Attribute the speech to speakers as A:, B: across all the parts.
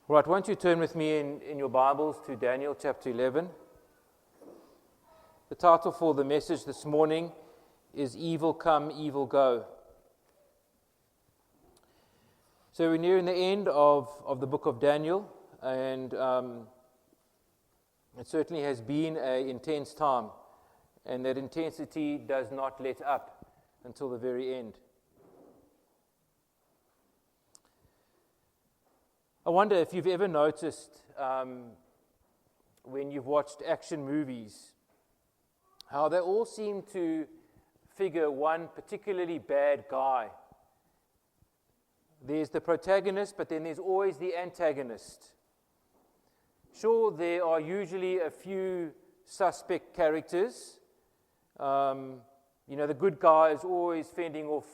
A: Right, won't you turn with me in your Bibles to Daniel chapter 11? The title for the message this morning is Evil Come, Evil Go. So we're nearing the end of the book of Daniel, and it certainly has been an intense time, and that intensity does not let up until the very end. I wonder if you've ever noticed when you've watched action movies how they all seem to figure one particularly bad guy. There's the protagonist, but then there's always the antagonist. Sure, there are usually a few suspect characters. The good guy is always fending off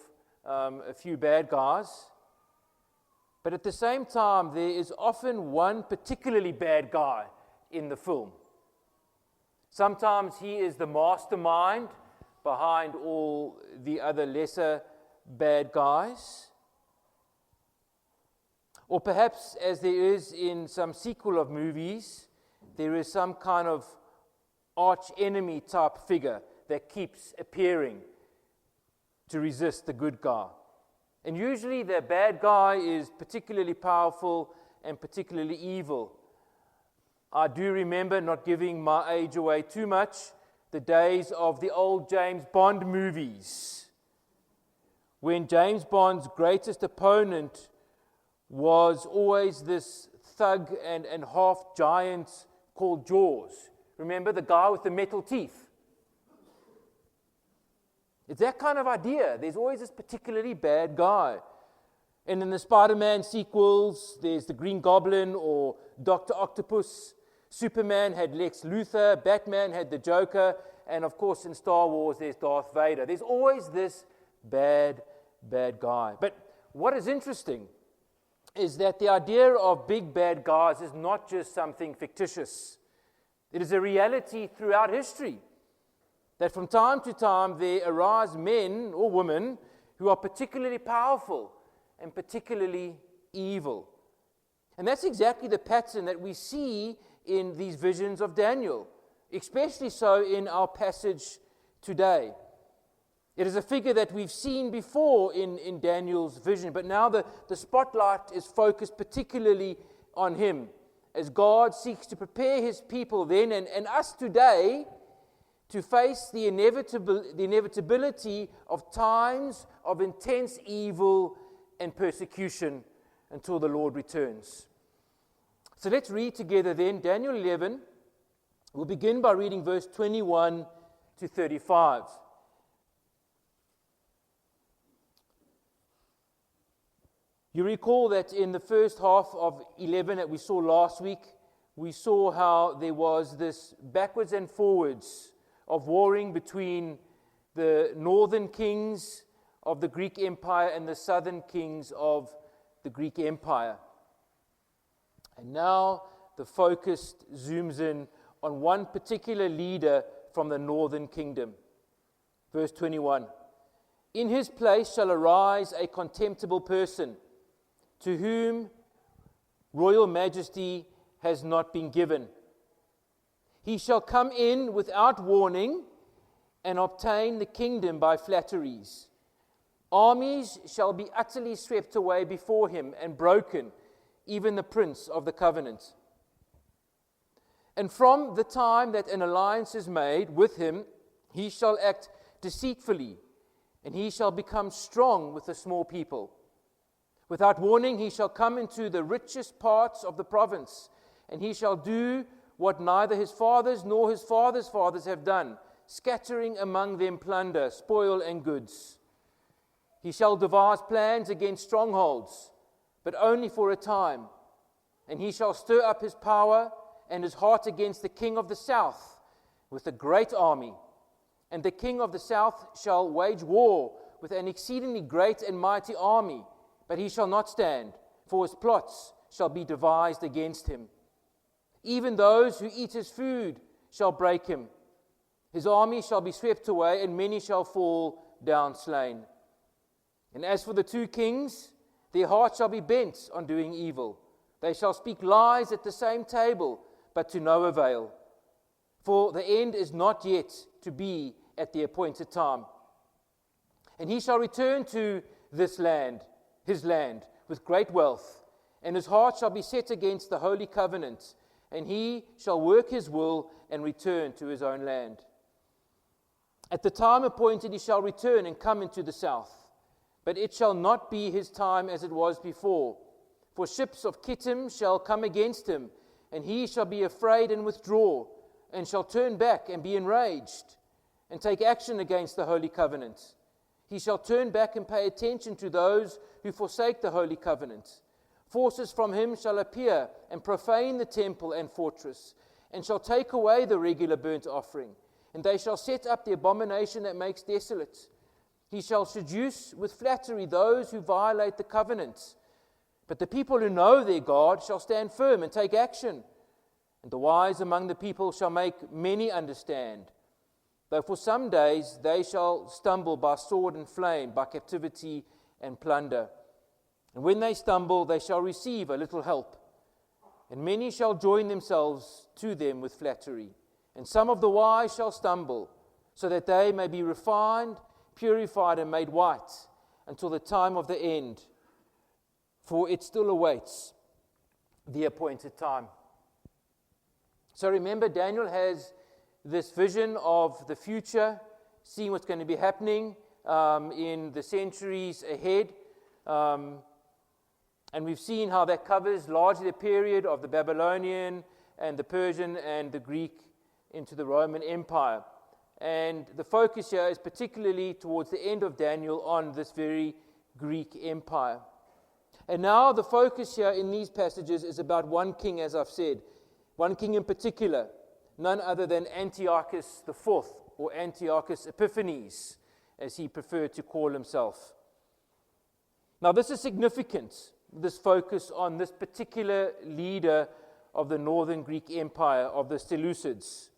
A: a few bad guys. But at the same time, there is often one particularly bad guy in the film. Sometimes he is the mastermind behind all the other lesser bad guys. Or perhaps, as there is in some sequel of movies, there is some kind of arch-enemy type figure that keeps appearing to resist the good guy. And usually the bad guy is particularly powerful and particularly evil. I do remember, not giving my age away too much, the days of the old James Bond movies, when James Bond's greatest opponent was always this thug and half giant called Jaws. Remember the guy with the metal teeth? It's that kind of idea. There's always this particularly bad guy. And in the Spider-Man sequels, there's the Green Goblin or Dr. Octopus. Superman had Lex Luthor. Batman had the Joker. And of course, in Star Wars, there's Darth Vader. There's always this bad guy. But what is interesting is that the idea of big bad guys is not just something fictitious. It is a reality throughout history. That from time to time there arise men or women who are particularly powerful and particularly evil. And that's exactly the pattern that we see in these visions of Daniel, especially so in our passage today. It is a figure that we've seen before in Daniel's vision, but now the spotlight is focused particularly on him as God seeks to prepare his people then and us today to face the inevitability of times of intense evil and persecution until the Lord returns. So let's read together then Daniel 11. We'll begin by reading verse 21 to 35. You recall that in the first half of 11 that we saw last week, we saw how there was this backwards and forwards of warring between the northern kings of the Greek Empire and the southern kings of the Greek Empire. And now the focus zooms in on one particular leader from the northern kingdom. Verse 21. In his place shall arise a contemptible person, to whom royal majesty has not been given. He shall come in without warning and obtain the kingdom by flatteries. Armies shall be utterly swept away before him and broken, even the prince of the covenant. And from the time that an alliance is made with him, he shall act deceitfully, and he shall become strong with a small people. Without warning, he shall come into the richest parts of the province, and he shall do what neither his fathers nor his fathers' fathers have done, scattering among them plunder, spoil, and goods. He shall devise plans against strongholds, but only for a time. And he shall stir up his power and his heart against the king of the south with a great army. And the king of the south shall wage war with an exceedingly great and mighty army, but he shall not stand, for his plots shall be devised against him. Even those who eat his food shall break him. His army shall be swept away, and many shall fall down slain. And as for the two kings, their heart shall be bent on doing evil. They shall speak lies at the same table, but to no avail. For the end is not yet to be at the appointed time. And he shall return to this land, his land, with great wealth, and his heart shall be set against the holy covenant, and he shall work his will and return to his own land. At the time appointed he shall return and come into the south, but it shall not be his time as it was before. For ships of Kittim shall come against him, and he shall be afraid and withdraw, and shall turn back and be enraged, and take action against the holy covenant. He shall turn back and pay attention to those who forsake the holy covenant. Forces from him shall appear and profane the temple and fortress, and shall take away the regular burnt offering, and they shall set up the abomination that makes desolate. He shall seduce with flattery those who violate the covenant. But the people who know their God shall stand firm and take action, and the wise among the people shall make many understand. Though for some days they shall stumble by sword and flame, by captivity and plunder. And when they stumble, they shall receive a little help. And many shall join themselves to them with flattery. And some of the wise shall stumble, so that they may be refined, purified, and made white until the time of the end. For it still awaits the appointed time. So remember, Daniel has this vision of the future, seeing what's going to be happening in the centuries ahead. And we've seen how that covers largely the period of the Babylonian and the Persian and the Greek into the Roman Empire. And the focus here is particularly towards the end of Daniel on this very Greek Empire. And now the focus here in these passages is about one king, as I've said. One king in particular, none other than Antiochus IV, or Antiochus Epiphanes, as he preferred to call himself. Now this is significant, this focus on this particular leader of the northern Greek Empire, of the Seleucids,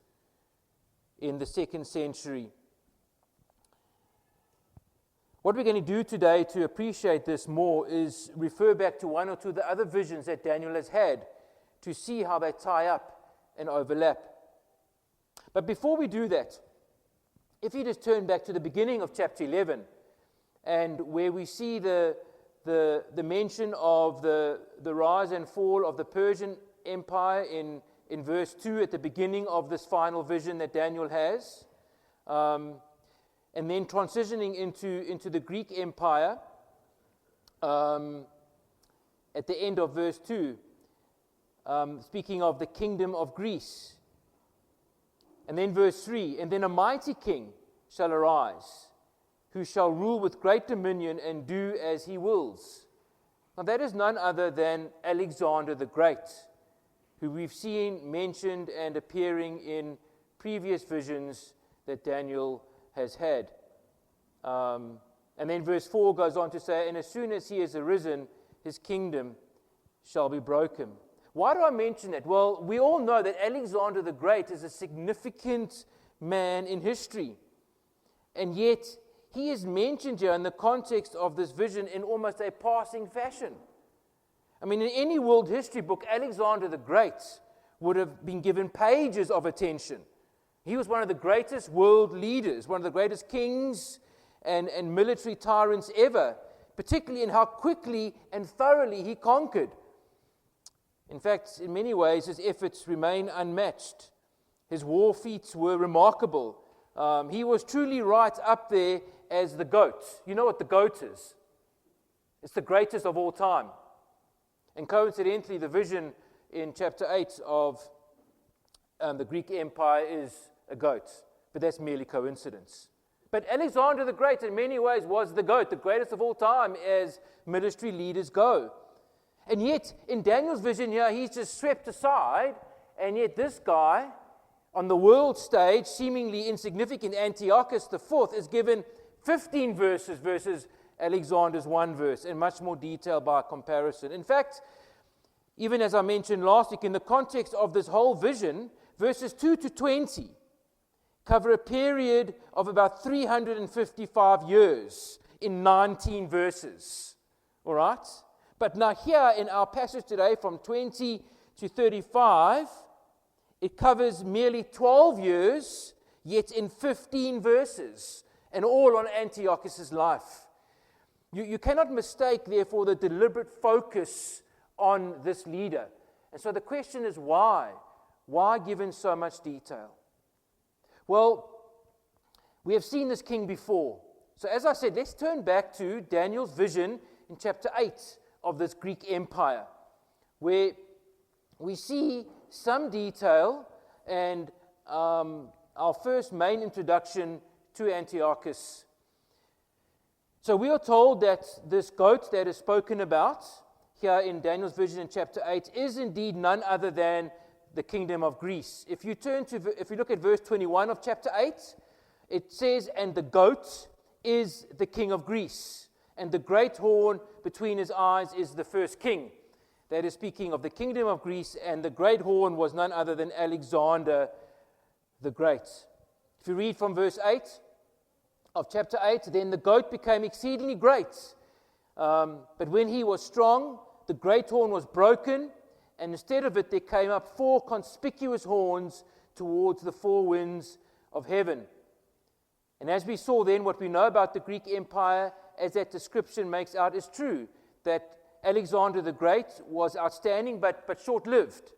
A: in the 2nd century. What we're going to do today to appreciate this more is refer back to one or two of the other visions that Daniel has had to see how they tie up and overlap. But before we do that, if you just turn back to the beginning of chapter 11, and where we see the mention of the rise and fall of the Persian Empire in verse 2 at the beginning of this final vision that Daniel has, and then transitioning into the Greek Empire at the end of verse 2, speaking of the kingdom of Greece. And then verse 3, and then a mighty king shall arise, who shall rule with great dominion and do as he wills. Now that is none other than Alexander the Great, who we've seen mentioned and appearing in previous visions that Daniel has had. And then verse 4 goes on to say, and as soon as he is arisen, his kingdom shall be broken. Why do I mention that? Well, we all know that Alexander the Great is a significant man in history. And yet, he is mentioned here in the context of this vision in almost a passing fashion. I mean, in any world history book, Alexander the Great would have been given pages of attention. He was one of the greatest world leaders, one of the greatest kings and military tyrants ever, particularly in how quickly and thoroughly he conquered. In fact, in many ways, his efforts remain unmatched. His war feats were remarkable. He was truly right up there as the GOAT. You know what the GOAT is? It's the greatest of all time. And coincidentally, the vision in chapter 8 of the Greek Empire is a goat. But that's merely coincidence. But Alexander the Great, in many ways, was the GOAT, the greatest of all time as military leaders go. And yet, in Daniel's vision here, he's just swept aside, and yet this guy, on the world stage, seemingly insignificant, Antiochus IV, is given 15 verses versus Alexander's 1 verse, and much more detail by comparison. In fact, even as I mentioned last week, in the context of this whole vision, verses 2 to 20 cover a period of about 355 years in 19 verses. All right? But now here in our passage today from 20 to 35, it covers merely 12 years, yet in 15 verses, and all on Antiochus' life. You cannot mistake, therefore, the deliberate focus on this leader. And so the question is why? Why given so much detail? Well, we have seen this king before. So as I said, let's turn back to Daniel's vision in chapter 8 of this Greek empire, where we see some detail and our first main introduction to Antiochus. So we are told that this goat that is spoken about here in Daniel's vision in chapter 8 is indeed none other than the kingdom of Greece. If you look at verse 21 of chapter 8, it says, "And the goat is the king of Greece, and the great horn between his eyes is the first king." That is speaking of the kingdom of Greece, and the great horn was none other than Alexander the Great. If you read from verse 8 of chapter 8, "Then the goat became exceedingly great. But when he was strong, the great horn was broken, and instead of it there came up 4 conspicuous horns towards the 4 winds of heaven." And as we saw then, what we know about the Greek Empire, as that description makes out, is true, that Alexander the Great was outstanding but short-lived.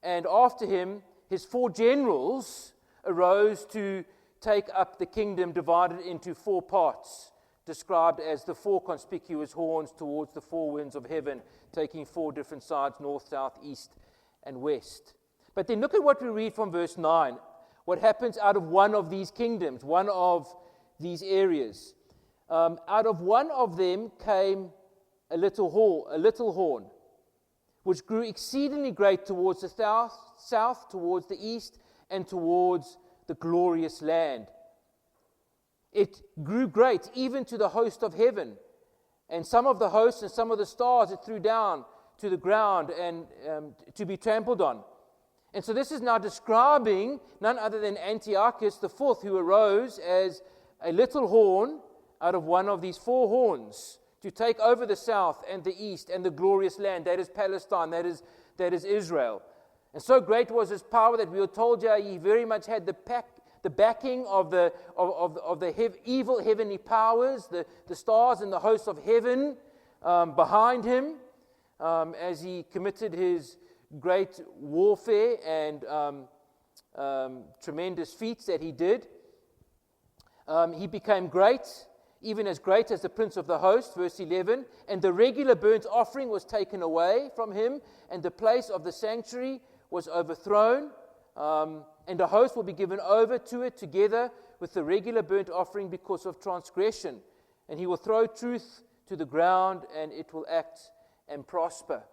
A: And after him, his 4 generals arose to take up the kingdom divided into 4 parts, described as the 4 conspicuous horns towards the 4 winds of heaven, taking 4 different sides, north, south, east, and west. But then look at what we read from verse 9. What happens out of one of these kingdoms, one of these areas. Out of one of them came a little horn, which grew exceedingly great towards the south, towards the east, and towards the glorious land. It grew great even to the host of heaven, and some of the hosts and some of the stars it threw down to the ground and to be trampled on. And so this is now describing none other than Antiochus the fourth, who arose as a little horn out of one of these 4 horns to take over the south and the east and the glorious land. That is Palestine, that is Israel. And so great was his power that we were told he very much had the backing of the evil heavenly powers, the stars and the hosts of heaven behind him as he committed his great warfare and tremendous feats that he did. He became great, even as great as the prince of the host, verse 11, "And the regular burnt offering was taken away from him, and the place of the sanctuary was overthrown, and a host will be given over to it together with the regular burnt offering because of transgression. And he will throw truth to the ground, and it will act and prosper."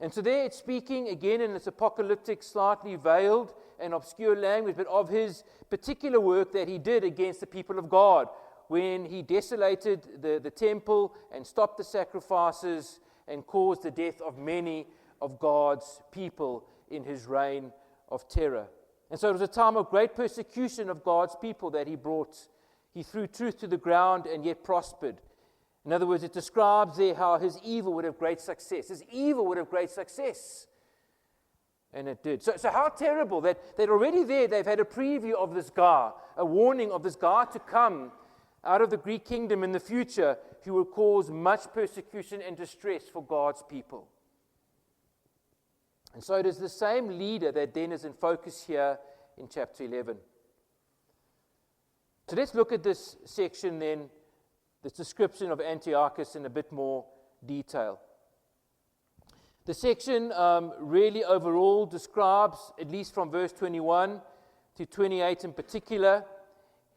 A: And so there it's speaking again in its apocalyptic, slightly veiled and obscure language, but of his particular work that he did against the people of God when he desolated the temple and stopped the sacrifices and caused the death of many of God's people in his reign of terror. And so it was a time of great persecution of God's people that he brought. He threw truth to the ground and yet prospered. In other words, it describes there how his evil would have great success. His evil would have great success. And it did. So how terrible that already there they've had a preview of this guy, a warning of this guy to come out of the Greek kingdom in the future who will cause much persecution and distress for God's people. And so it is the same leader that then is in focus here in chapter 11. So let's look at this section then, this description of Antiochus in a bit more detail. The section really overall describes, at least from verse 21 to 28 in particular,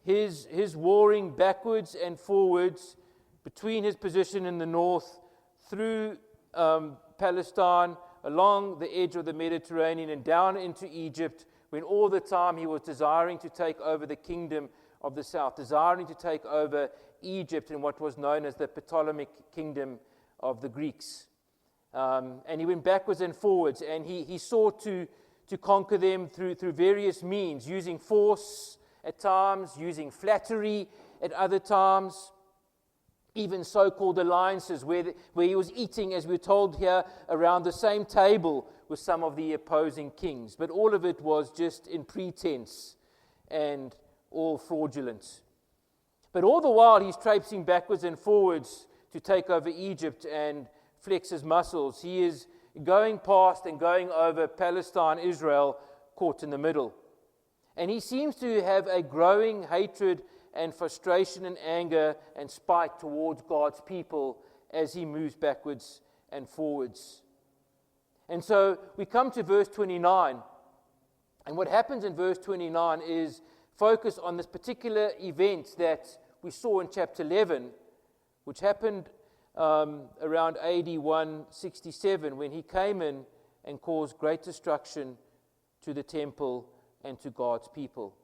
A: his warring backwards and forwards between his position in the north, through Palestine, along the edge of the Mediterranean and down into Egypt, when all the time he was desiring to take over the kingdom of the south, desiring to take over Egypt in what was known as the Ptolemaic kingdom of the Greeks. And he went backwards and forwards, and he sought to conquer them through various means, using force at times, using flattery at other times. even so-called alliances where he was eating, as we're told here, around the same table with some of the opposing kings. But all of it was just in pretense and all fraudulent. But all the while he's traipsing backwards and forwards to take over Egypt and flex his muscles. He is going past and going over Palestine, Israel, caught in the middle. And he seems to have a growing hatred and frustration and anger and spite towards God's people as he moves backwards and forwards. And so we come to verse 29. And what happens in verse 29 is focus on this particular event that we saw in chapter 11, which happened around AD 167, when he came in and caused great destruction to the temple and to God's people.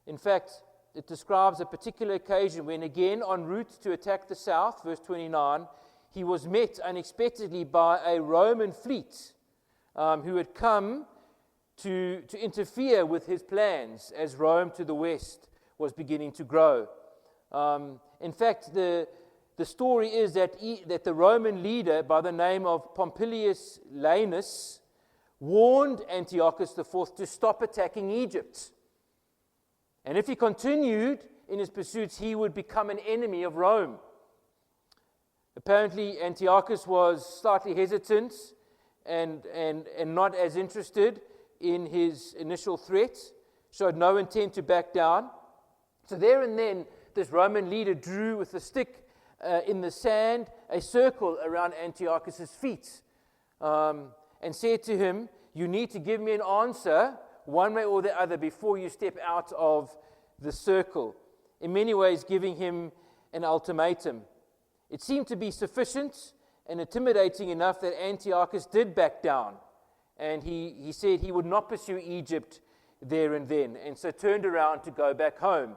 A: In fact, it describes a particular occasion when, again, en route to attack the south, verse 29, he was met unexpectedly by a Roman fleet who had come to interfere with his plans as Rome to the west was beginning to grow. In fact, the story is that the Roman leader by the name of Pompilius Laenas warned Antiochus IV to stop attacking Egypt. And if he continued in his pursuits, he would become an enemy of Rome. Apparently, Antiochus was slightly hesitant and not as interested in his initial threat, showed no intent to back down. So there and then, this Roman leader drew with a stick in the sand a circle around Antiochus' feet and said to him, "You need to give me an answer one way or the other before you step out of the circle," in many ways giving him an ultimatum. It seemed to be sufficient and intimidating enough that Antiochus did back down, and he said he would not pursue Egypt there and then, and so turned around to go back home.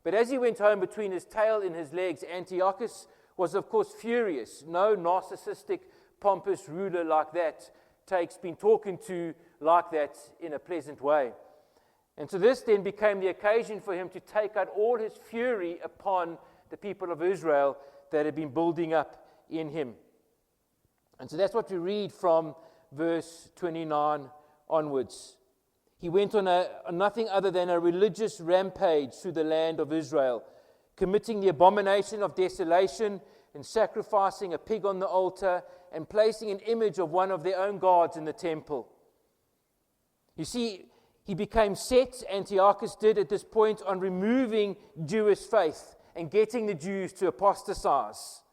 A: But as he went home, between his tail and his legs, Antiochus was of course furious. No narcissistic, pompous ruler like that takes being talking to like that in a pleasant way. And so this then became the occasion for him to take out all his fury upon the people of Israel that had been building up in him. And so that's what we read from verse 29 onwards. He went on nothing other than a religious rampage through the land of Israel, committing the abomination of desolation and sacrificing a pig on the altar and placing an image of one of their own gods in the temple. You see, he became set, Antiochus did at this point, on removing Jewish faith and getting the Jews to apostatize.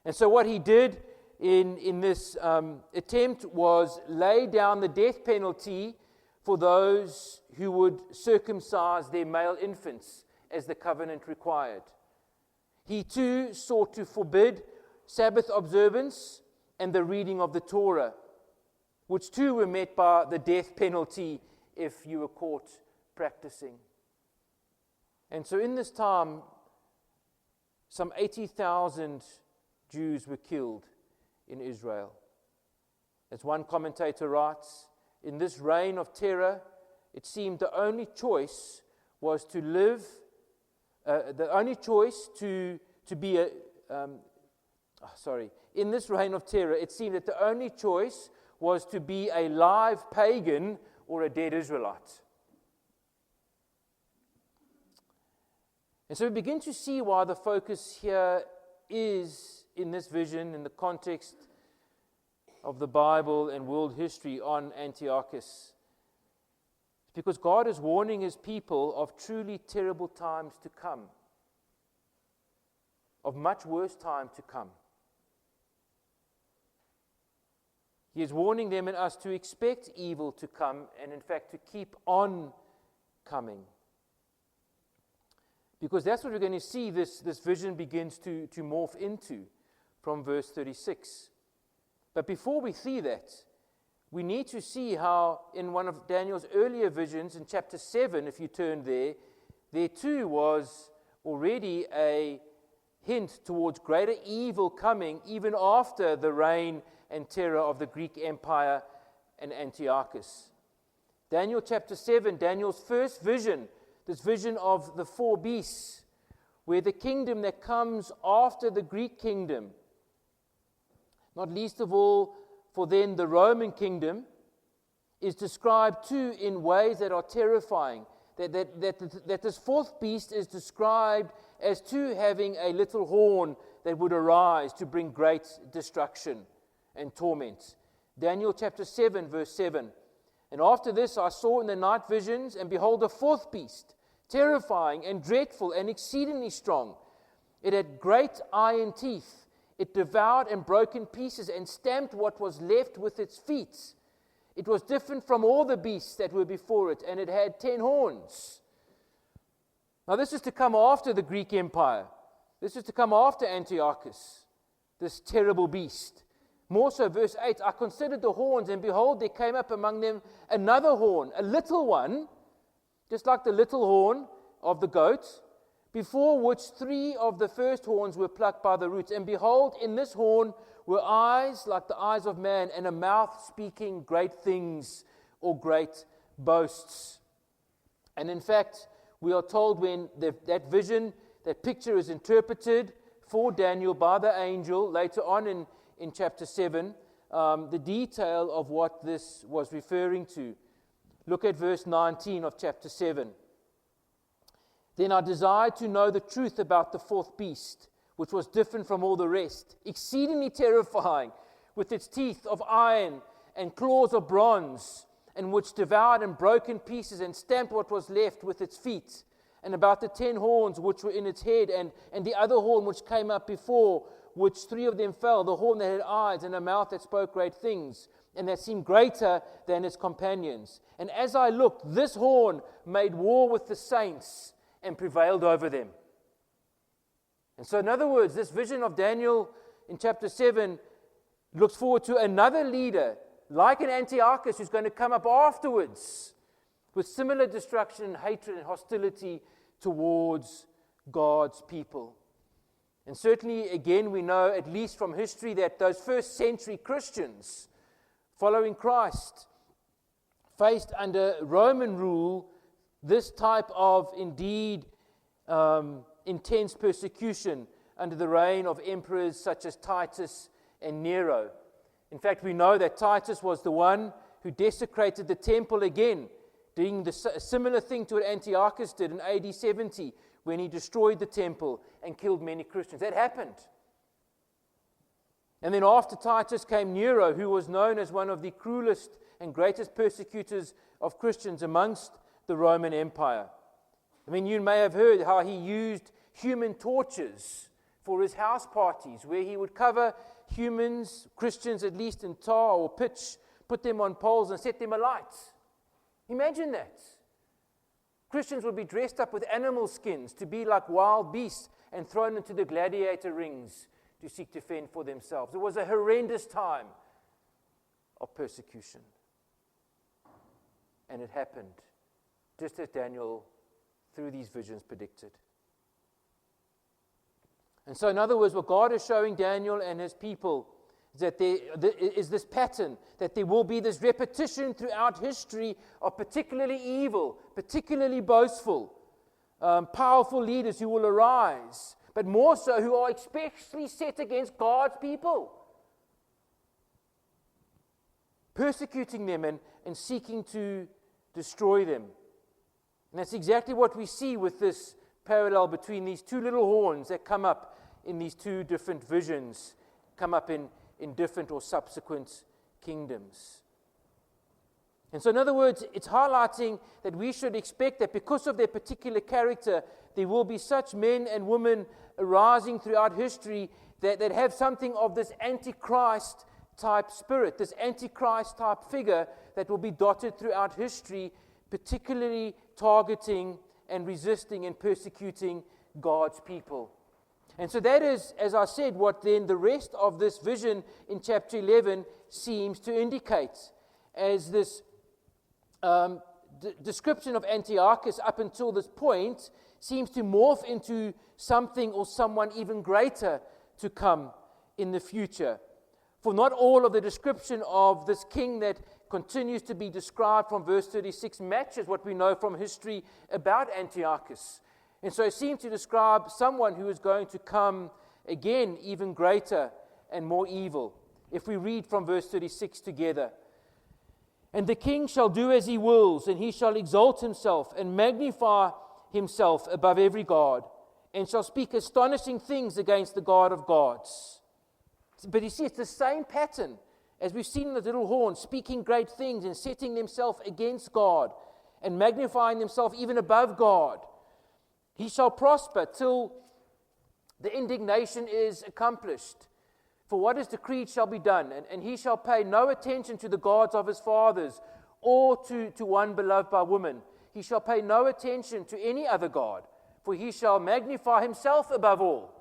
A: And so what he did in this attempt was lay down the death penalty for those who would circumcise their male infants as the covenant required. He too sought to forbid Sabbath observance and the reading of the Torah, which too were met by the death penalty if you were caught practicing. And so in this time, some 80,000 Jews were killed in Israel. As one commentator writes, in this reign of terror, it seemed the only choice was to live, in this reign of terror, it seemed that the only choice was to be a live pagan or a dead Israelite. And so we begin to see why the focus here is, in this vision, in the context of the Bible and world history, on Antiochus. It's because God is warning his people of truly terrible times to come, of much worse time to come. He is warning them and us to expect evil to come, and in fact to keep on coming. Because that's what we're going to see this vision begins to morph into from verse 36. But before we see that, we need to see how in one of Daniel's earlier visions, in chapter 7, if you turn there too was already a hint towards greater evil coming even after the reign and terror of the Greek Empire and Antiochus. Daniel chapter 7, Daniel's first vision, this vision of the four beasts, where the kingdom that comes after the Greek kingdom, not least of all for then the Roman kingdom, is described too in ways that are terrifying. That this fourth beast is described as too having a little horn that would arise to bring great destruction and torment. Daniel chapter 7, verse 7. And after this I saw in the night visions, and behold, a fourth beast, terrifying and dreadful and exceedingly strong. It had great iron teeth. It devoured and broke in pieces and stamped what was left with its feet. It was different from all the beasts that were before it, and it had 10 horns. Now this is to come after the Greek Empire. This is to come after Antiochus, this terrible beast. More so, verse 8, I considered the horns, and behold, there came up among them another horn, a little one, just like the little horn of the goat, before which 3 of the first horns were plucked by the roots. And behold, in this horn were eyes like the eyes of man, and a mouth speaking great things or great boasts. And in fact, we are told when that vision, that picture is interpreted for Daniel by the angel later on in chapter 7, the detail of what this was referring to. Look at verse 19 of chapter 7. Then I desired to know the truth about the fourth beast, which was different from all the rest, exceedingly terrifying, with its teeth of iron and claws of bronze, and which devoured and broke in pieces and stamped what was left with its feet, and about the 10 horns which were in its head, and the other horn which came up before, which 3 of them fell, the horn that had eyes and a mouth that spoke great things, and that seemed greater than its companions. And as I looked, this horn made war with the saints and prevailed over them. And so, in other words, this vision of Daniel in chapter 7 looks forward to another leader, like an Antiochus, who's going to come up afterwards with similar destruction and hatred and hostility towards God's people. And certainly, again, we know, at least from history, that those first century Christians following Christ faced under Roman rule this type of, indeed, intense persecution under the reign of emperors such as Titus and Nero. In fact, we know that Titus was the one who desecrated the temple again, doing a similar thing to what Antiochus did in AD 70 when he destroyed the temple and killed many Christians. That happened. And then after Titus came Nero, who was known as one of the cruelest and greatest persecutors of Christians amongst the Roman Empire. I mean, you may have heard how he used human torches for his house parties, where he would cover humans, Christians at least, in tar or pitch, put them on poles and set them alight. Imagine that. Christians would be dressed up with animal skins to be like wild beasts and thrown into the gladiator rings to seek to fend for themselves. It was a horrendous time of persecution. And it happened just as Daniel, through these visions, predicted. And so, in other words, what God is showing Daniel and his people is that there is this pattern, that there will be this repetition throughout history of particularly evil, particularly boastful, powerful leaders who will arise, but more so who are especially set against God's people, persecuting them and seeking to destroy them. And that's exactly what we see with this parallel between these 2 little horns that come up in these 2 different visions, come up in different or subsequent kingdoms. And so, in other words, it's highlighting that we should expect that because of their particular character, there will be such men and women arising throughout history that have something of this Antichrist type spirit, this Antichrist type figure that will be dotted throughout history, particularly targeting and resisting and persecuting God's people. And so that is, as I said, what then the rest of this vision in chapter 11 seems to indicate, as this description of Antiochus up until this point seems to morph into something or someone even greater to come in the future. For not all of the description of this king that continues to be described from verse 36 matches what we know from history about Antiochus. And so it seems to describe someone who is going to come again, even greater and more evil. If we read from verse 36 together. And the king shall do as he wills, and he shall exalt himself and magnify himself above every god, and shall speak astonishing things against the God of gods. But you see, it's the same pattern as we've seen in the little horn, speaking great things and setting himself against God and magnifying himself even above God. He shall prosper till the indignation is accomplished. For what is decreed shall be done, and he shall pay no attention to the gods of his fathers, or to one beloved by woman. He shall pay no attention to any other god, for he shall magnify himself above all.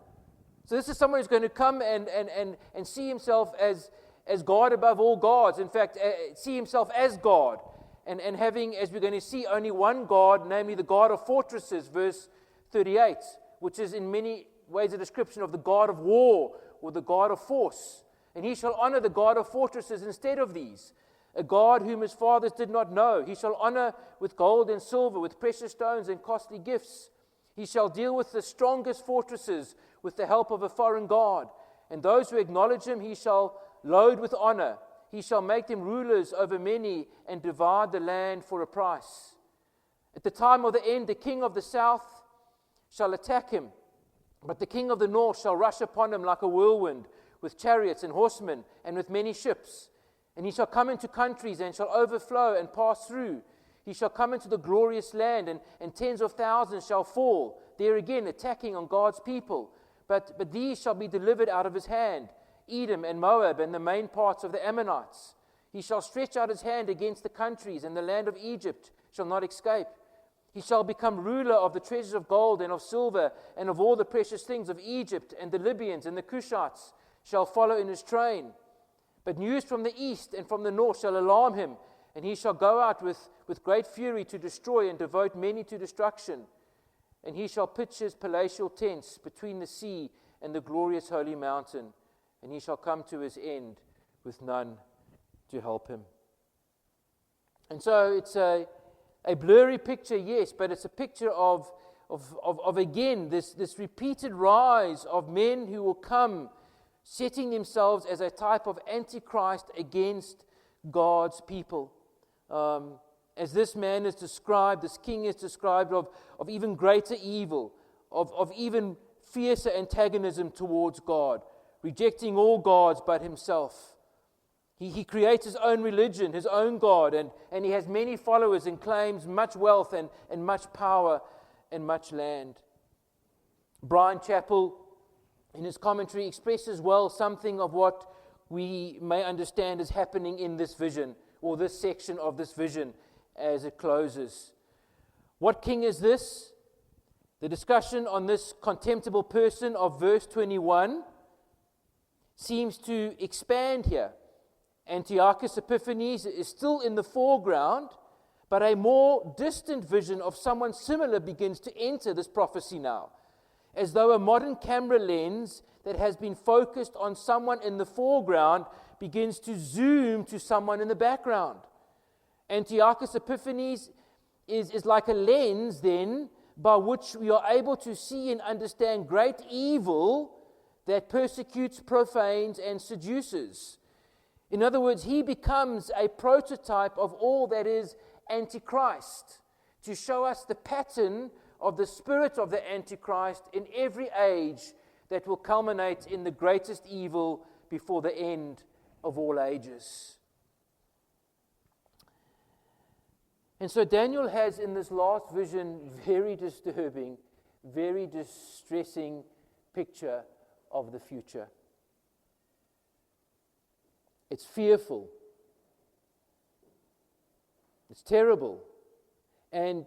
A: So this is someone who's going to come and see himself as God above all gods. In fact, see himself as God, and having, as we're going to see, only one God, namely the God of fortresses, verse 38, which is in many ways a description of the God of war, or the God of force. And he shall honor the God of fortresses instead of these, a God whom his fathers did not know. He shall honor with gold and silver, with precious stones and costly gifts. He shall deal with the strongest fortresses with the help of a foreign God. And those who acknowledge him he shall load with honor. He shall make them rulers over many and divide the land for a price. At the time of the end, the king of the south shall attack him, but the king of the north shall rush upon him like a whirlwind, with chariots and horsemen, and with many ships. And he shall come into countries, and shall overflow and pass through. He shall come into the glorious land, and tens of thousands shall fall, there again attacking on God's people. But these shall be delivered out of his hand, Edom and Moab, and the main parts of the Ammonites. He shall stretch out his hand against the countries, and the land of Egypt shall not escape. He shall become ruler of the treasures of gold and of silver and of all the precious things of Egypt, and the Libyans and the Cushites shall follow in his train. But news from the east and from the north shall alarm him, and he shall go out with great fury to destroy and devote many to destruction. And he shall pitch his palatial tents between the sea and the glorious holy mountain, and he shall come to his end with none to help him. And so it's a blurry picture, yes, but it's a picture of again, this repeated rise of men who will come, setting themselves as a type of antichrist against God's people. As this man is described, this king is described of even greater evil, of even fiercer antagonism towards God, rejecting all gods but himself. He creates his own religion, his own God, and he has many followers and claims much wealth and much power and much land. Brian Chappell, in his commentary, expresses well something of what we may understand is happening in this vision, or this section of this vision as it closes. What king is this? The discussion on this contemptible person of verse 21 seems to expand here. Antiochus Epiphanes is still in the foreground, but a more distant vision of someone similar begins to enter this prophecy now, as though a modern camera lens that has been focused on someone in the foreground begins to zoom to someone in the background. Antiochus Epiphanes is like a lens then by which we are able to see and understand great evil that persecutes, profanes, and seduces. In other words, he becomes a prototype of all that is Antichrist, to show us the pattern of the spirit of the Antichrist in every age that will culminate in the greatest evil before the end of all ages. And so Daniel has in this last vision very disturbing, very distressing picture of the future. It's fearful. It's terrible. And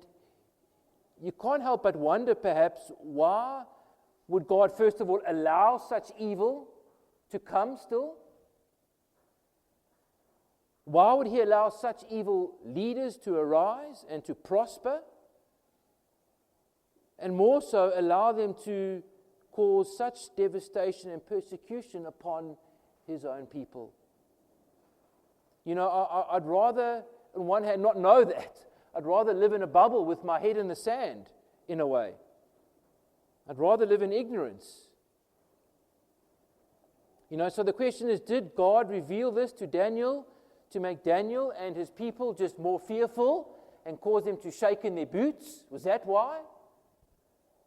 A: you can't help but wonder, perhaps, why would God, first of all, allow such evil to come still? Why would he allow such evil leaders to arise and to prosper? And more so, allow them to cause such devastation and persecution upon his own people. You know, I'd rather, on one hand, not know that. I'd rather live in a bubble with my head in the sand, in a way. I'd rather live in ignorance. So the question is, did God reveal this to Daniel to make Daniel and his people just more fearful and cause them to shake in their boots? Was that why?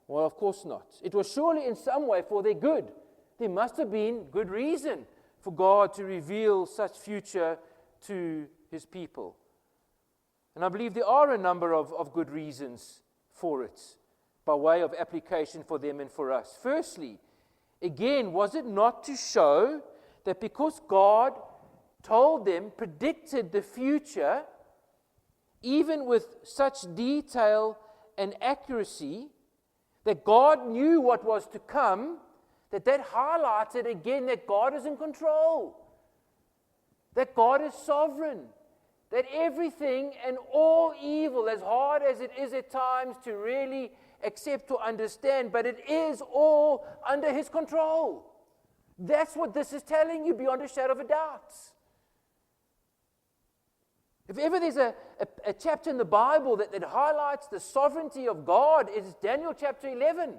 A: Well, of course not. It was surely in some way for their good. There must have been good reason for God to reveal such future to his people. And I believe there are a number of good reasons for it, by way of application for them and for us. Firstly, again, was it not to show that because God told them, predicted the future, even with such detail and accuracy, that God knew what was to come, that highlighted again that God is in control, that God is sovereign, that everything and all evil, as hard as it is at times to really accept or understand, but it is all under his control. That's what this is telling you beyond a shadow of a doubt. If ever there's a chapter in the Bible that highlights the sovereignty of God, it's Daniel chapter 11.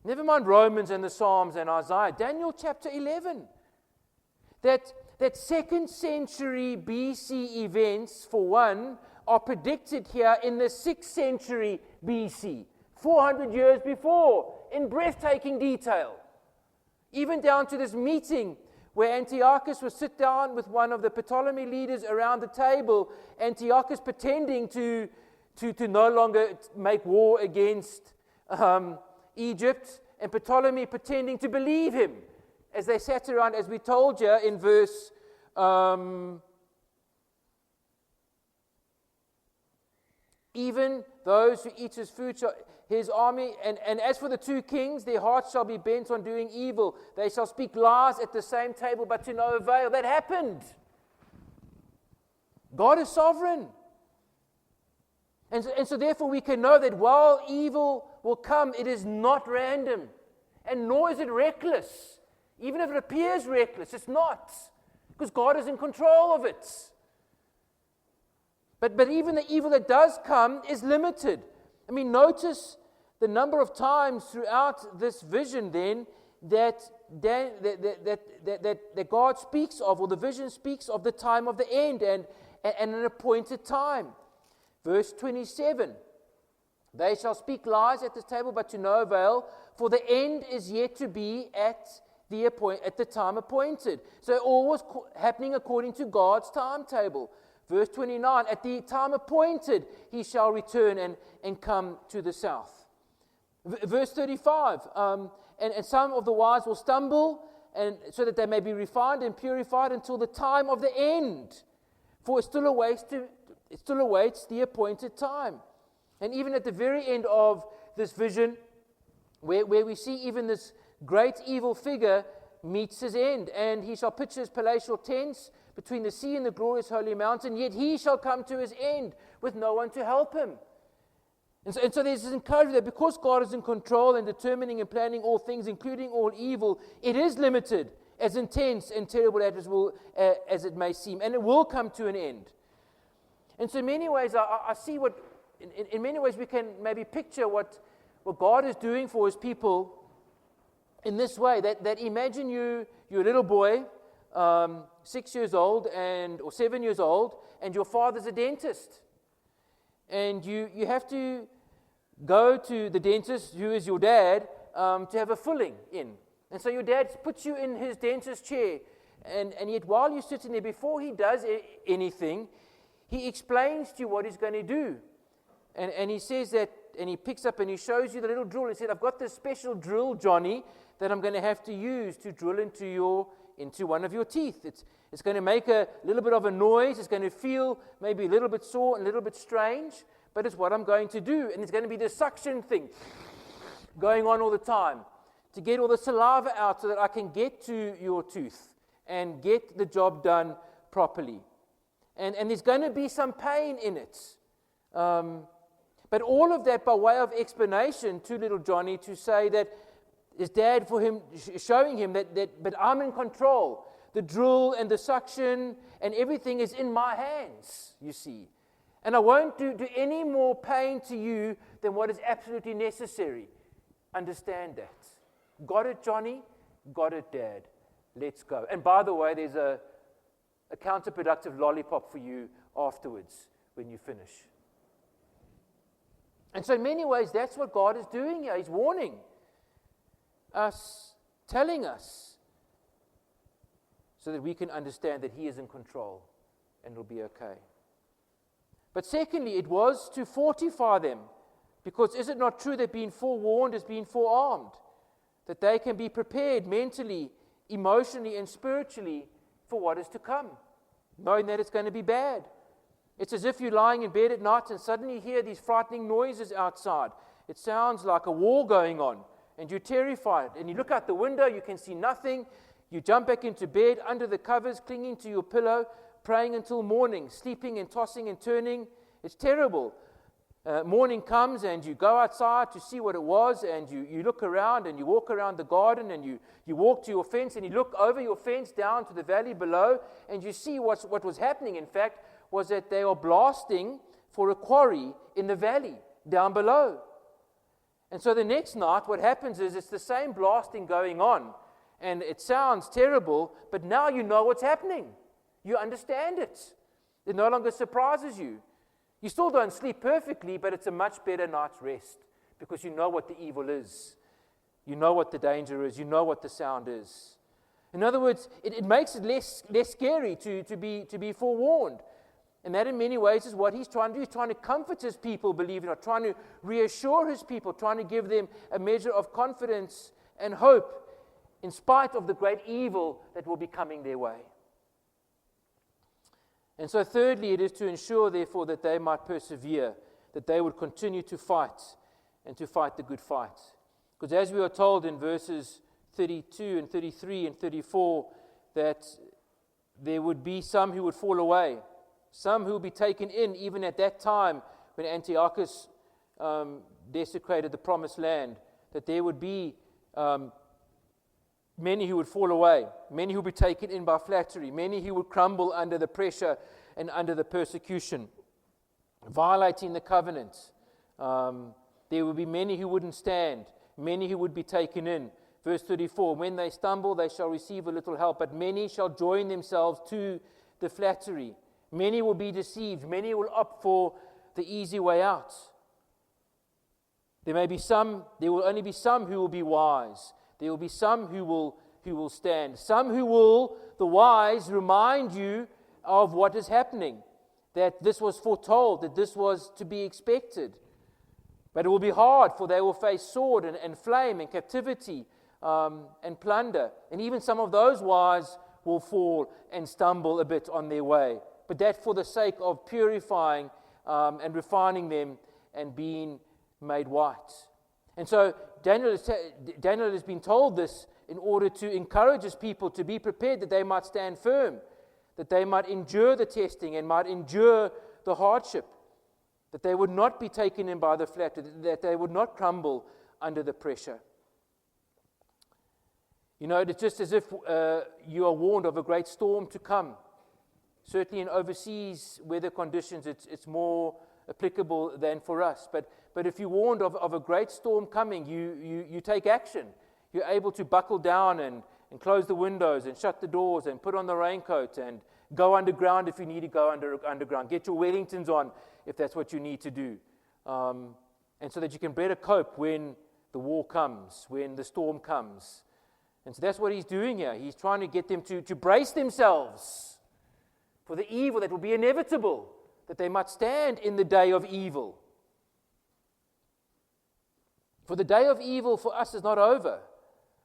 A: Never mind Romans and the Psalms and Isaiah. Daniel chapter 11. That 2nd century BC events, for one, are predicted here in the 6th century BC, 400 years before, in breathtaking detail. Even down to this meeting where Antiochus would sit down with one of the Ptolemy leaders around the table, Antiochus pretending to no longer make war against Egypt, and Ptolemy pretending to believe him as they sat around, as we told you in verse even those who eat his food shall his army, and as for the 2 kings, their hearts shall be bent on doing evil. They shall speak lies at the same table, but to no avail. That happened. God is sovereign. And so therefore we can know that while evil will come, it is not random. And nor is it reckless. Even if it appears reckless, it's not. Because God is in control of it. But even the evil that does come is limited. I mean, notice the number of times throughout this vision then that God speaks of, or the vision speaks of the time of the end and an appointed time. Verse 27, they shall speak lies at this table, but to no avail, for the end is yet to be at the time appointed. So all was happening according to God's timetable. Verse 29, at the time appointed, he shall return and come to the south. Verse 35, and some of the wise will stumble, and so that they may be refined and purified until the time of the end. For it still awaits the appointed time. And even at the very end of this vision, where we see even this great evil figure meets his end, and he shall pitch his palatial tents between the sea and the glorious holy mountain, yet he shall come to his end with no one to help him. And so there's this encouragement that because God is in control and determining and planning all things, including all evil, it is limited, as intense and terrible as it may seem, and it will come to an end. And so in many ways, I see what, in many ways we can maybe picture what God is doing for his people in this way, that imagine you're a little boy, 6 years old or 7 years old, and your father's a dentist. And you have to go to the dentist, who is your dad, to have a filling in. And so your dad puts you in his dentist chair, and yet while you're sitting there, before he does anything, he explains to you what he's going to do. And he says that, and he picks up and he shows you the little drill. He said, I've got this special drill, Johnny, that I'm going to have to use to drill into one of your teeth. It's going to make a little bit of a noise. It's going to feel maybe a little bit sore and a little bit strange, but it's what I'm going to do. And it's going to be the suction thing going on all the time to get all the saliva out so that I can get to your tooth and get the job done properly. And there's going to be some pain in it. But all of that by way of explanation to little Johnny, to say that his dad, for him, showing him that but I'm in control. The drill and the suction and everything is in my hands, you see. And I won't do any more pain to you than what is absolutely necessary. Understand that. Got it, Johnny? Got it, Dad. Let's go. And by the way, there's a counterproductive lollipop for you afterwards when you finish. And so in many ways, that's what God is doing here. He's warning us, telling us, so that we can understand that He is in control and it'll be okay. But secondly, it was to fortify them, because is it not true that being forewarned is being forearmed? That they can be prepared mentally, emotionally, and spiritually for what is to come, knowing that it's going to be bad. It's as if you're lying in bed at night and suddenly you hear these frightening noises outside. It sounds like a war going on, and you're terrified. And you look out the window, you can see nothing. You jump back into bed, under the covers, clinging to your pillow, praying until morning, sleeping and tossing and turning. It's terrible. Morning comes and you go outside to see what it was, and you look around and you walk around the garden, and you walk to your fence and you look over your fence down to the valley below, and you see what was happening, in fact, was that they are blasting for a quarry in the valley down below. And so the next night what happens is it's the same blasting going on, and it sounds terrible, but now you know what's happening. You understand it. It no longer surprises you. You still don't sleep perfectly, but it's a much better night's rest because you know what the evil is. You know what the danger is. You know what the sound is. In other words, it makes it less scary to be forewarned. And that in many ways is what He's trying to do. He's trying to comfort His people, believe it or not, trying to reassure His people, trying to give them a measure of confidence and hope in spite of the great evil that will be coming their way. And so thirdly, it is to ensure, therefore, that they might persevere, that they would continue to fight and to fight the good fight. Because as we are told in verses 32 and 33 and 34, that there would be some who would fall away, some who would be taken in even at that time when Antiochus desecrated the promised land, that there would be many who would fall away, many who would be taken in by flattery, many who would crumble under the pressure and under the persecution, violating the covenant. There would be many who wouldn't stand, many who would be taken in. Verse 34, when they stumble, they shall receive a little help, but many shall join themselves to the flattery. Many will be deceived, many will opt for the easy way out. There will only be some who will be wise. There will be some who will stand. Some who will, the wise, remind you of what is happening, that this was foretold, that this was to be expected. But it will be hard, for they will face sword and flame and captivity and plunder. And even some of those wise will fall and stumble a bit on their way. But that for the sake of purifying and refining them and being made white. And so Daniel has been told this in order to encourage his people to be prepared, that they might stand firm, that they might endure the testing and might endure the hardship, that they would not be taken in by the flattery, that they would not crumble under the pressure. You know, it's just as if you are warned of a great storm to come. Certainly in overseas weather conditions, it's more applicable than for us. But if you're warned of a great storm coming, you take action. You're able to buckle down and close the windows and shut the doors and put on the raincoat and go underground if you need to go underground. Get your Wellingtons on if that's what you need to do. And so that you can better cope when the war comes, when the storm comes. And so that's what he's doing here. He's trying to get them to brace themselves for the evil that will be inevitable, that they might stand in the day of evil. For the day of evil for us is not over.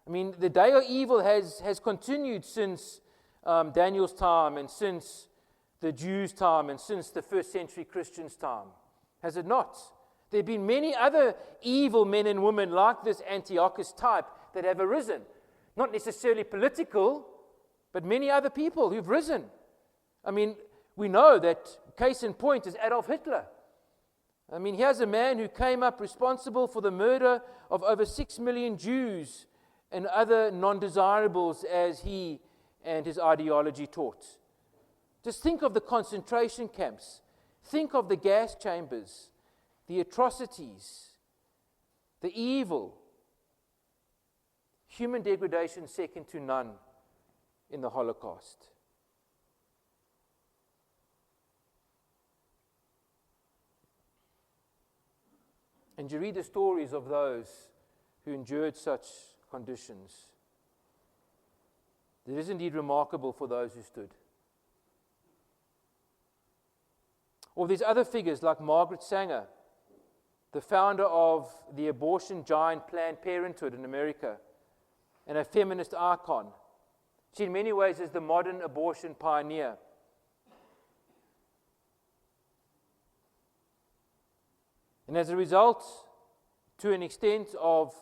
A: I mean, the day of evil has continued since Daniel's time and since the Jews' time and since the first century Christians' time. Has it not? There have been many other evil men and women like this Antiochus type that have arisen. Not necessarily political, but many other people who've risen. I mean, we know that case in point is Adolf Hitler. I mean, here's a man who came up responsible for the murder of over 6 million Jews and other non-desirables as he and his ideology taught. Just think of the concentration camps. Think of the gas chambers, the atrocities, the evil. Human degradation second to none in the Holocaust. And you read the stories of those who endured such conditions. It is indeed remarkable for those who stood. Or these other figures like Margaret Sanger, the founder of the abortion giant Planned Parenthood in America, and a feminist icon. She in many ways is the modern abortion pioneer. And as a result, to an extent of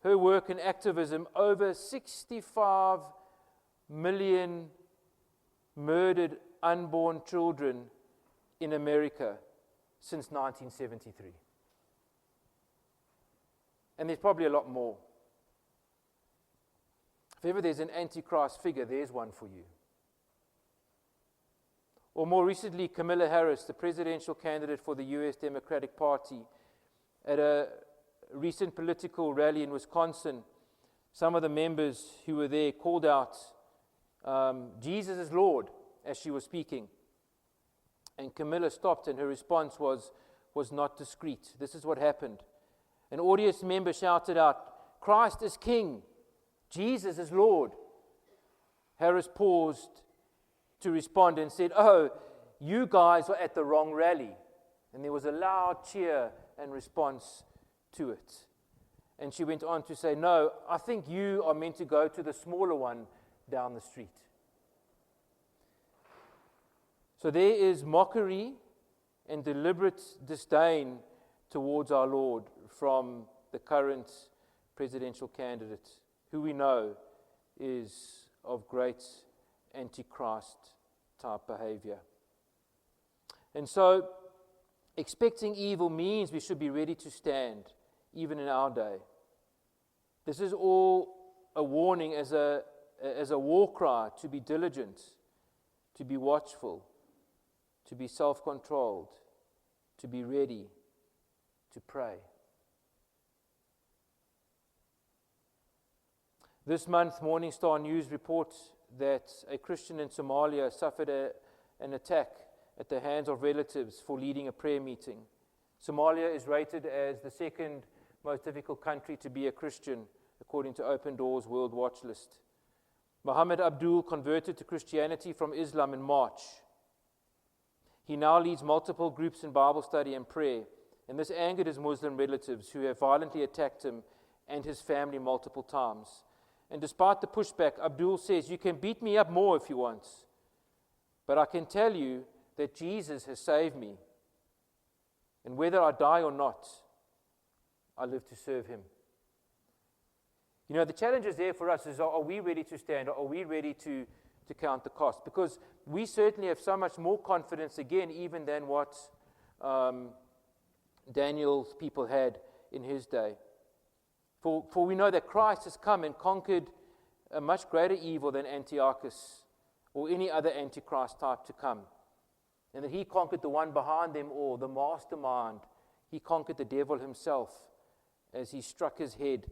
A: her work and activism, over 65 million murdered unborn children in America since 1973. And there's probably a lot more. If ever there's an Antichrist figure, there's one for you. Or more recently, Kamala Harris, the presidential candidate for the U.S. Democratic Party, at a recent political rally in Wisconsin, some of the members who were there called out, Jesus is Lord, as she was speaking. And Camilla stopped, and her response was not discreet. This is what happened. An audience member shouted out, Christ is King, Jesus is Lord. Harris paused to respond and said, oh, you guys are at the wrong rally. And there was a loud cheer and response to it. And she went on to say, no, I think you are meant to go to the smaller one down the street. So there is mockery and deliberate disdain towards our Lord from the current presidential candidate, who we know is of great Antichrist type behavior. And so, expecting evil means we should be ready to stand, even in our day. This is all a warning as a war cry to be diligent, to be watchful, to be self-controlled, to be ready, to pray. This month, Morning Star News reports that a Christian in Somalia suffered an attack at the hands of relatives for leading a prayer meeting. Somalia is rated as the second most difficult country to be a Christian, according to Open Doors World Watch List. Muhammad Abdul converted to Christianity from Islam in March. He now leads multiple groups in Bible study and prayer, and this angered his Muslim relatives who have violently attacked him and his family multiple times. And despite the pushback, Abdul says, you can beat me up more if you want, but I can tell you that Jesus has saved me. And whether I die or not, I live to serve him. You know, the challenge is there for us is, are we ready to stand? Are we ready to count the cost? Because we certainly have so much more confidence, again, even than what Daniel's people had in his day. For we know that Christ has come and conquered a much greater evil than Antiochus or any other Antichrist type to come. And that he conquered the one behind them all, the mastermind. He conquered the devil himself as he struck his head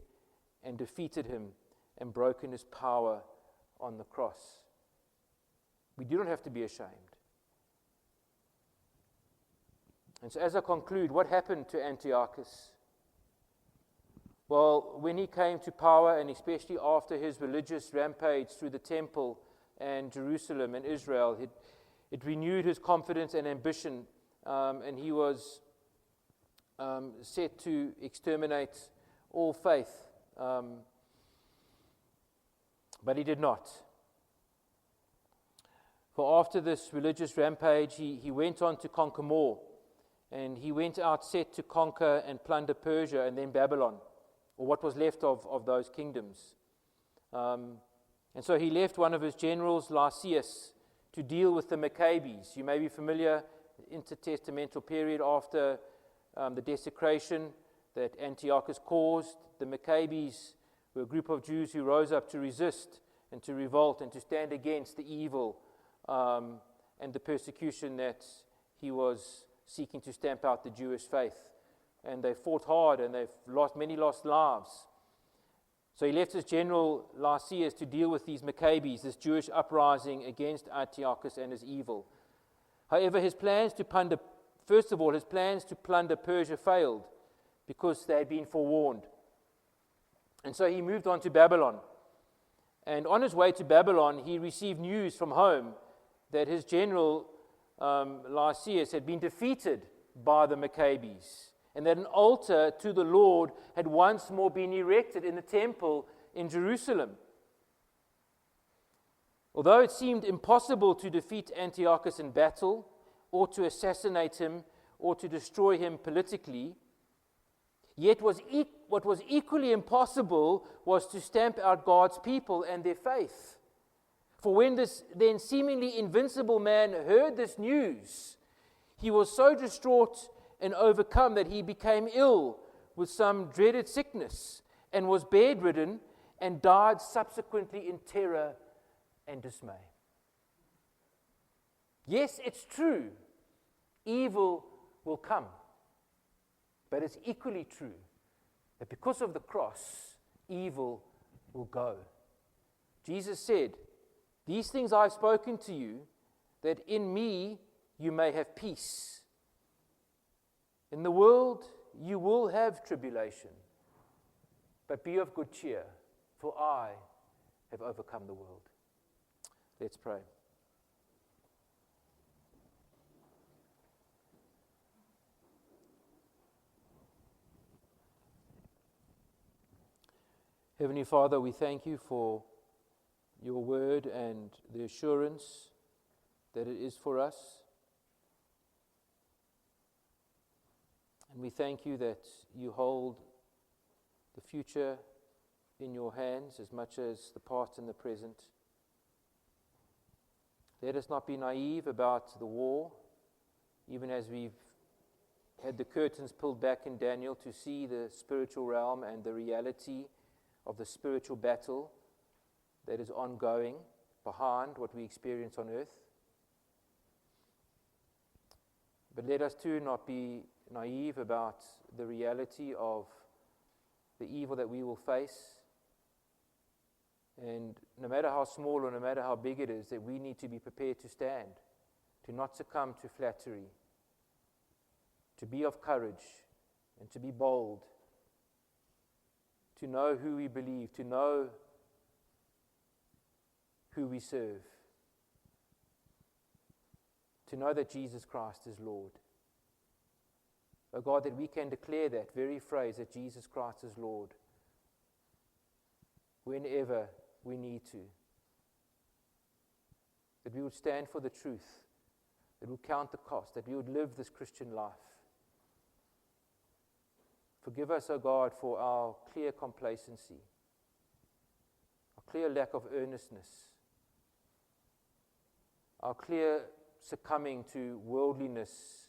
A: and defeated him and broken his power on the cross. We do not have to be ashamed. And so as I conclude, what happened to Antiochus? Well, when he came to power, and especially after his religious rampage through the temple and Jerusalem and Israel, it renewed his confidence and ambition, and he was set to exterminate all faith. But he did not. For after this religious rampage, he went on to conquer more. And he went out set to conquer and plunder Persia and then Babylon, or what was left of those kingdoms. And so he left one of his generals, Lysias, to deal with the Maccabees. You may be familiar, intertestamental period after the desecration that Antiochus caused. The Maccabees were a group of Jews who rose up to resist and to revolt and to stand against the evil and the persecution that he was seeking to stamp out the Jewish faith. And they fought hard, and many lost lives. So he left his general Lysias to deal with these Maccabees, this Jewish uprising against Antiochus and his evil. However, his plans to plunder Persia failed because they had been forewarned. And so he moved on to Babylon. And on his way to Babylon, he received news from home that his general Lysias had been defeated by the Maccabees, and that an altar to the Lord had once more been erected in the temple in Jerusalem. Although it seemed impossible to defeat Antiochus in battle, or to assassinate him, or to destroy him politically, yet what was equally impossible was to stamp out God's people and their faith. For when this then seemingly invincible man heard this news, he was so distraught and overcome that he became ill with some dreaded sickness and was bedridden and died subsequently in terror and dismay. Yes, it's true, evil will come. But it's equally true that because of the cross, evil will go. Jesus said, "These things I've spoken to you, that in me you may have peace. In the world you will have tribulation, but be of good cheer, for I have overcome the world." Let's pray. Heavenly Father, we thank you for your word and the assurance that it is for us. And we thank you that you hold the future in your hands as much as the past and the present. Let us not be naive about the war, even as we've had the curtains pulled back in Daniel to see the spiritual realm and the reality of the spiritual battle that is ongoing behind what we experience on earth. But let us too not be naive about the reality of the evil that we will face. And no matter how small or no matter how big it is, that we need to be prepared to stand, to not succumb to flattery, to be of courage and to be bold, to know who we believe, to know who we serve, to know that Jesus Christ is Lord. Oh God, that we can declare that very phrase, that Jesus Christ is Lord, whenever we need to. That we would stand for the truth, that we would count the cost, that we would live this Christian life. Forgive us, O God, for our clear complacency, our clear lack of earnestness, our clear succumbing to worldliness,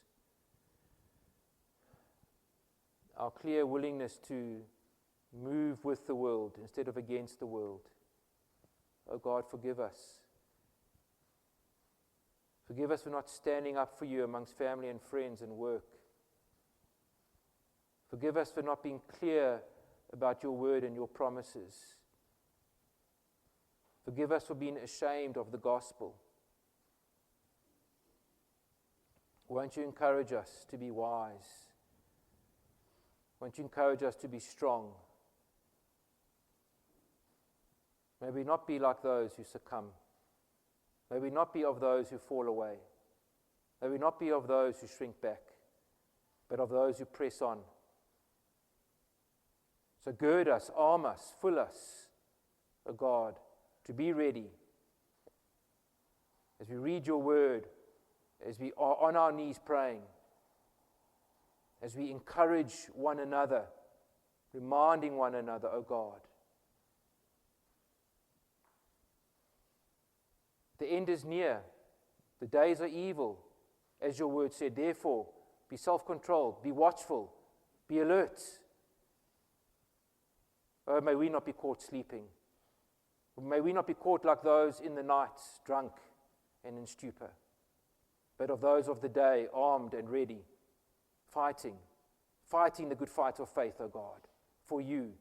A: our clear willingness to move with the world instead of against the world. O God, forgive us. Forgive us for not standing up for you amongst family and friends and work. Forgive us for not being clear about your word and your promises. Forgive us for being ashamed of the gospel. Won't you encourage us to be wise? Won't you encourage us to be strong? May we not be like those who succumb. May we not be of those who fall away. May we not be of those who shrink back, but of those who press on. So gird us, arm us, fill us, O God, to be ready as we read your word, as we are on our knees praying, as we encourage one another, reminding one another, O God. The end is near. The days are evil, as your word said. Therefore, be self-controlled, be watchful, be alert. Oh, may we not be caught sleeping. May we not be caught like those in the night, drunk and in stupor. but of those of the day, armed and ready, fighting the good fight of faith, O God, for you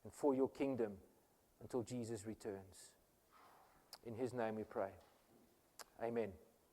A: and for your kingdom until Jesus returns. In his name we pray. Amen.